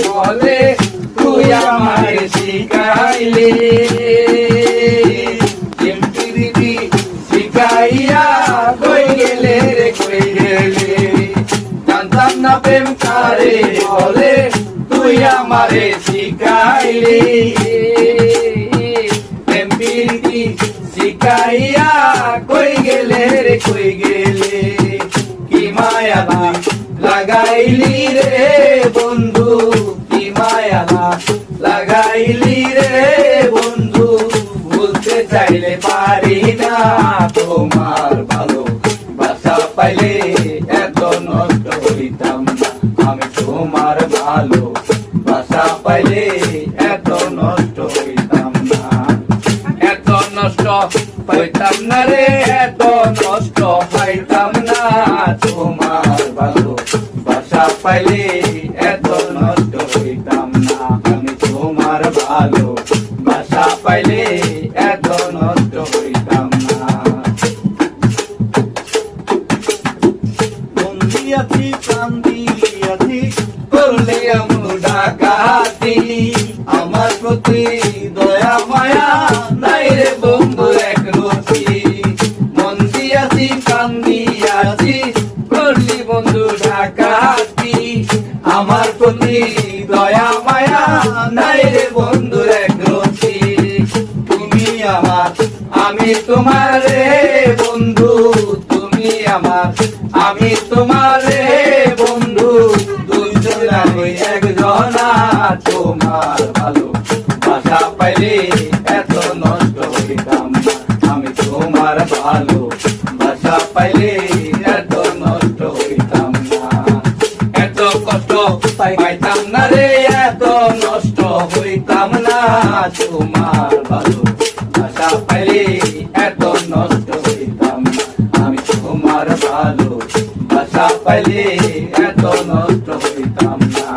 বলে তুই আমারে শিখাইলে প্রীতি শিখাইয়া কই গেলে রে কই গেলে জানতাম না প্রেম কারে বলে তুই আমারে শিখাইলে প্রেম প্রীতি শিখাইয়া কই গেলে রে কই গেলে কি মায়া লাগাইলি রে বন্ধু কি মায়া লাগাইলি রে বন্ধু ভুলতে চাইলে পারি না তোমার ভালো বাসা পাইলে এত নষ্ট হইতাম না আমি তোমার ভালো বাসা পাইলে এত নষ্ট হইতাম না এত নষ্ট হইতাম না রে এত নষ্ট হইতাম না তোমার ভালো বাসা পাইলে এত নষ্ট হইতাম না আমি তোমার ভালো বাসা পাইলে এত নষ্ট হইতাম না বন্দিয়াছি কান্দিয়াছি করলে আমু ডাকাতি আমার প্রতি দয়া মায়া নাই রে বন্ধু এক রতি মন দিয়াছি কান্দিয়াছি করলি বন্ধু ডাকাতি আমার প্রতি দয়া মায়া নাই রে বন্ধু এক রতি তুমি আমার আমি তোমার রে বন্ধু তুমি আমার আমি তোমার রে বন্ধু দুইজনা হই একজনা তোমার ভালো বাসা পাইলে এত নষ্ট হইতাম না আমি তোমার ভালো বাসা পাইলে এত নষ্ট হইতাম না এত কষ্ট পাইতাম না রে এত নষ্ট হইতাম না তোমার ভালো বাসা পাইলে এত নষ্ট হইতাম না আমি তোমার ভালো বাসা পাইলে এত নষ্ট হইতাম না